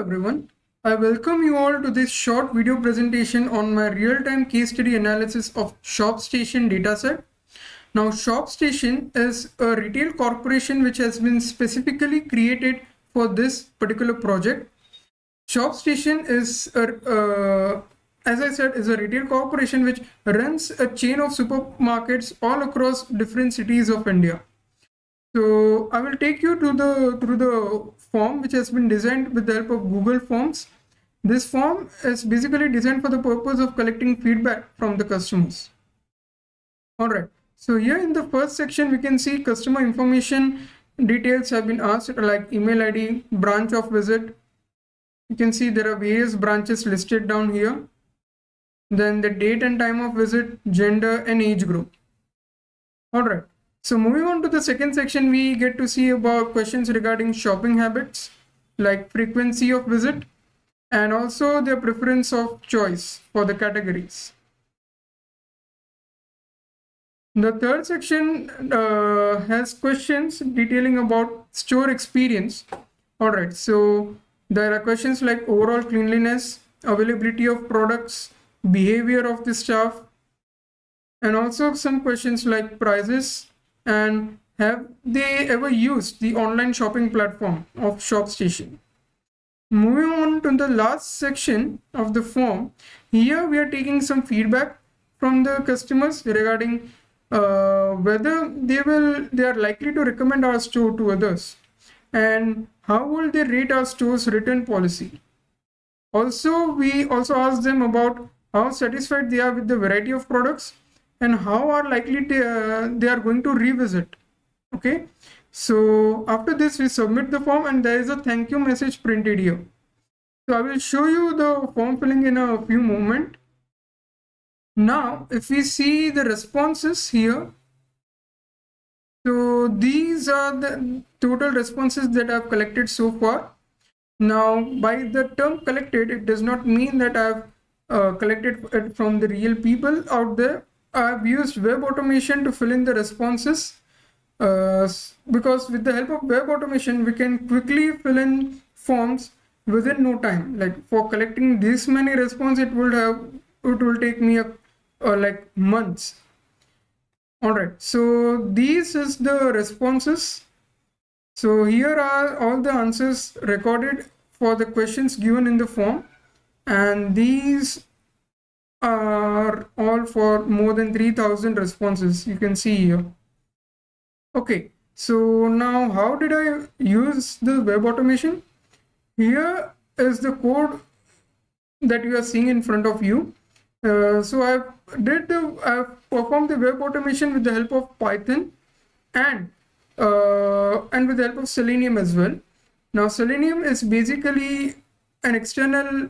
everyone, I welcome you all to this short video presentation on my real-time case study analysis of ShopStation dataset. Now, ShopStation is a retail corporation which has been specifically created for this particular project. ShopStation is, as I said, is a retail corporation which runs a chain of supermarkets all across different cities of India. So I will take you to through the form which has been designed with the help of Google Forms. This form is basically designed for the purpose of collecting feedback from the customers. All right. So here in the first section, we can see customer information details have been asked like email ID, branch of visit. You can see there are various branches listed down here. Then the date and time of visit, gender and age group. All right. So moving on to the second section, we get to see about questions regarding shopping habits, like frequency of visit, and also their preference of choice for the categories. The third section has questions detailing about store experience. All right, so there are questions like overall cleanliness, availability of products, behavior of the staff, and also some questions like prices and have they ever used the online shopping platform of ShopStation. Moving on to the last section of the form, here we are taking some feedback from the customers regarding whether they are likely to recommend our store to others and how will they rate our store's return policy. Also, we also ask them about how satisfied they are with the variety of products and how are likely they are going to revisit. Okay, so after this we submit the form and there is a thank you message printed here. So I will show you the form filling in a few moments. Now if we see the responses here, so these are the total responses that I have collected so far. Now by the term collected, it does not mean that I have collected it from the real people out there. I've used web automation to fill in the responses because with the help of web automation, we can quickly fill in forms within no time. Like for collecting this many responses, it will take me like months. All right, so these is the responses. So here are all the answers recorded for the questions given in the form, and these are all for more than 3,000 responses. You can see here. Okay, so now how did I use the web automation? Here is the code that you are seeing in front of you. So I've performed the web automation with the help of Python and with the help of Selenium as well. Now Selenium is basically an external,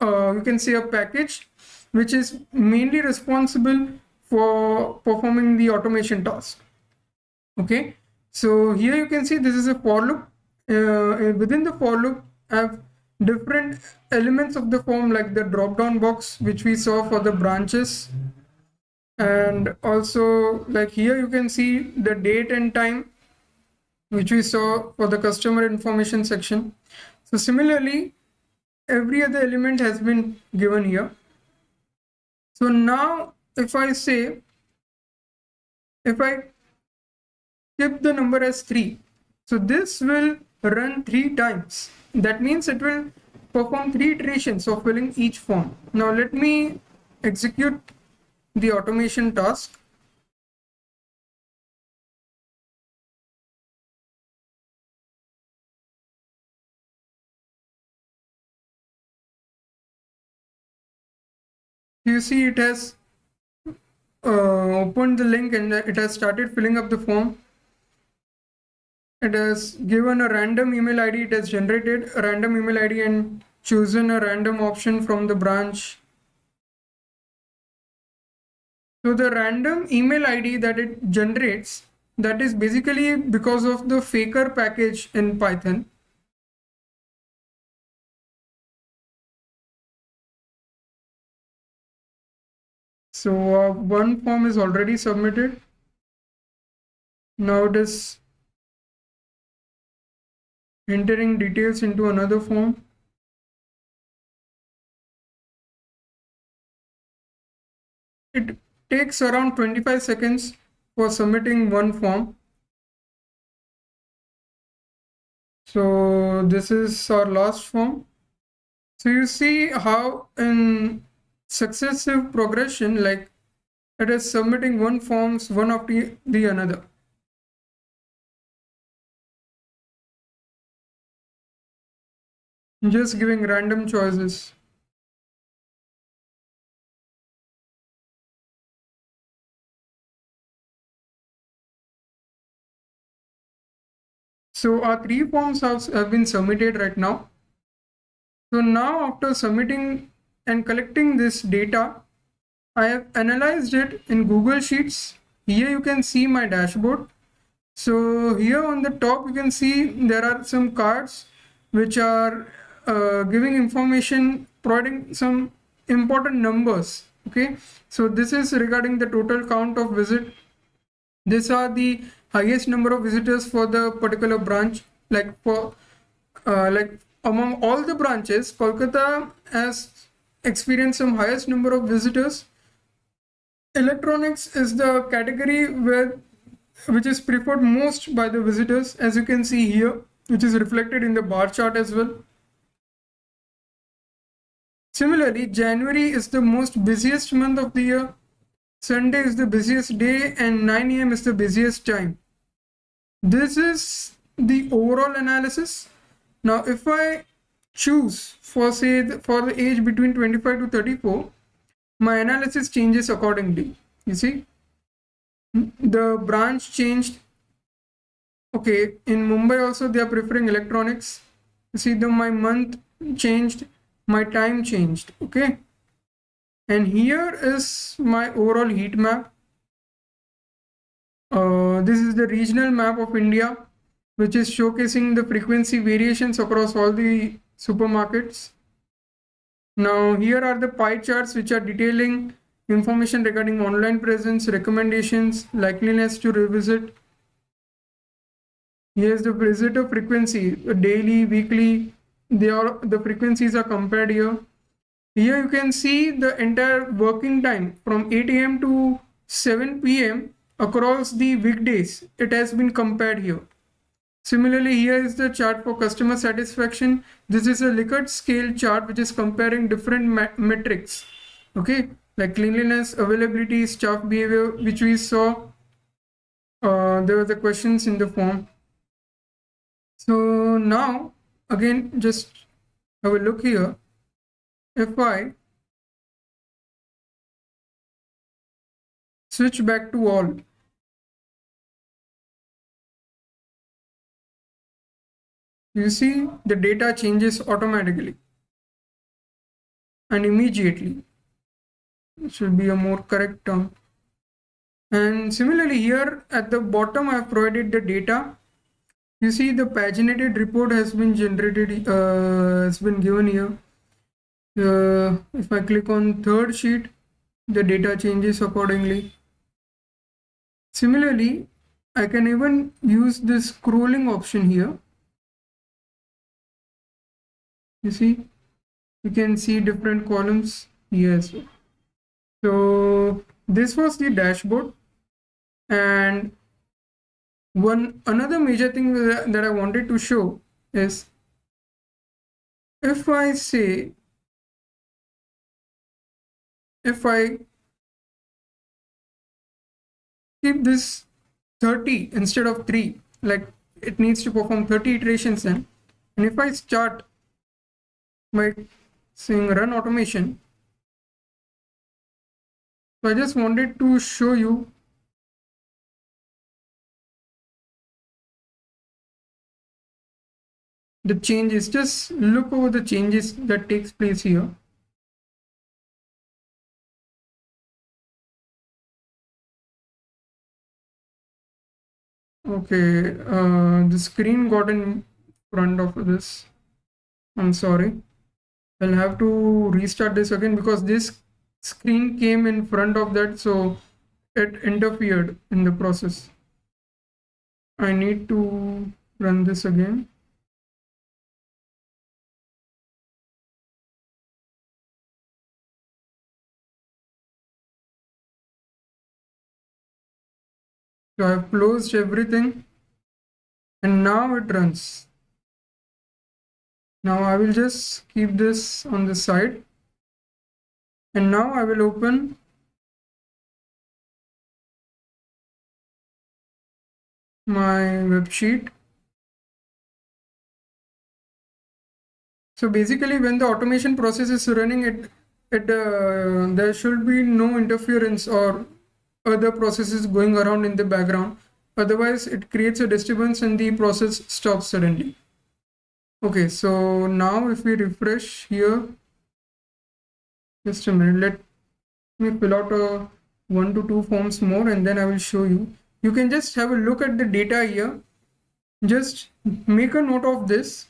you can say a package which is mainly responsible for performing the automation task. Okay, so here you can see this is a for loop. Within the for loop, I have different elements of the form like the drop down box which we saw for the branches, and also like here you can see the date and time which we saw for the customer information section. So similarly, every other element has been given here. So now if I keep the number as 3, so this will run 3 times. That means it will perform 3 iterations of filling each form. Now let me execute the automation task. You see it has opened the link and it has started filling up the form. It has given a random email ID. It has generated a random email ID and chosen a random option from the branch. So the random email ID that it generates, that is basically because of the faker package in Python. So one form is already submitted. Now it is entering details into another form. It takes around 25 seconds for submitting one form. So this is our last form. So you see how in successive progression, like it is submitting one forms one after the another. Just giving random choices. So our three forms have been submitted right now. So now after submitting and collecting this data, I have analyzed it in Google Sheets. Here you can see my dashboard. So here on the top you can see there are some cards which are giving information, providing some important numbers. Okay, so this is regarding the total count of visit. These are the highest number of visitors for the particular branch. Like among all the branches, Kolkata has experienced some highest number of visitors. Electronics is the category which is preferred most by the visitors, as you can see here, which is reflected in the bar chart as well. Similarly, January is the most busiest month of the year. Sunday is the busiest day and 9 a.m. is the busiest time. This is the overall analysis. Now, if I choose for say for the age between 25 to 34, my analysis changes accordingly. You see, the branch changed. Okay, in Mumbai also they are preferring electronics. You see, my month changed, my time changed. Okay, and here is my overall heat map. This is the regional map of India, which is showcasing the frequency variations across all the supermarkets. Now, here are the pie charts which are detailing information regarding online presence, recommendations, likeliness to revisit. Here's the visitor frequency, daily, weekly. The frequencies are compared here. Here you can see the entire working time from 8 a.m. to 7 p.m. across the weekdays. It has been compared here. Similarly, here is the chart for customer satisfaction. This is a Likert scale chart which is comparing different metrics. Okay, like cleanliness, availability, staff behavior, which we saw. There were the questions in the form. So now, again, just have a look here. If I switch back to all, you see the data changes automatically and immediately. It should be a more correct term. And similarly, here at the bottom, I have provided the data. You see the paginated report has been generated, has been given here. If I click on third sheet, the data changes accordingly. Similarly, I can even use this scrolling option here. You see, you can see different columns. Yes. So this was the dashboard. And one another major thing that I wanted to show is if I say, if I keep this 30 instead of 3, like it needs to perform 30 iterations then, and if I start by saying run automation, so I just wanted to show you the changes. Just look over the changes that takes place here. Okay, the screen got in front of this. I'm sorry. I'll have to restart this again because this screen came in front of that, so it interfered in the process. I need to run this again. So I've closed everything and now it runs. Now I will just keep this on the side, and now I will open my web sheet. So basically when the automation process is running, there should be no interference or other processes going around in the background. Otherwise it creates a disturbance and the process stops suddenly. Okay, so now if we refresh here, just a minute, let me fill out a 1 to 2 forms more and then I will show you. You can just have a look at the data here. Just make a note of this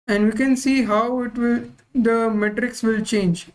and we can see how the metrics will change.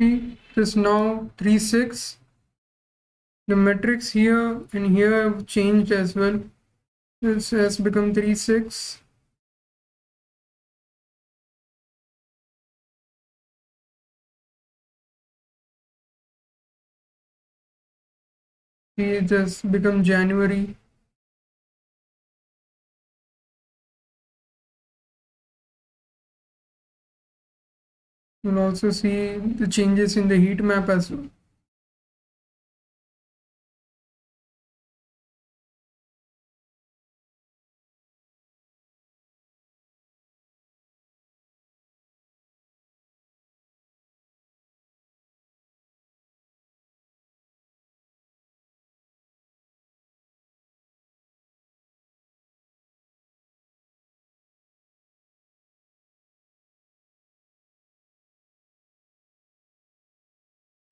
See, it is now 3.6. The metrics here and here have changed as well. This has become 3.6. See, it has become January. You'll also see the changes in the heat map as well.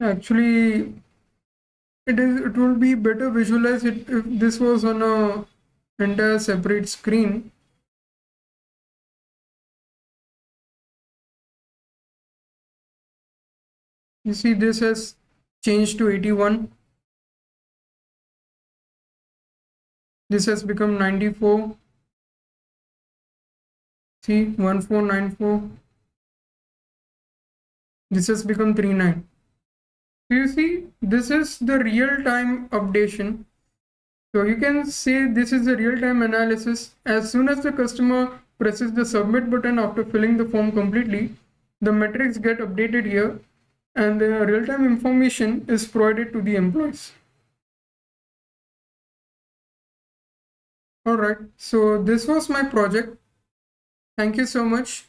Actually, it will be better visualized if this was on a entire separate screen. You see this has changed to 81. This has become 94. See, 1494. This has become 39. So you see, this is the real-time updation. So you can say this is a real-time analysis. As soon as the customer presses the submit button after filling the form completely, the metrics get updated here and the real-time information is provided to the employees. Alright, so this was my project. Thank you so much.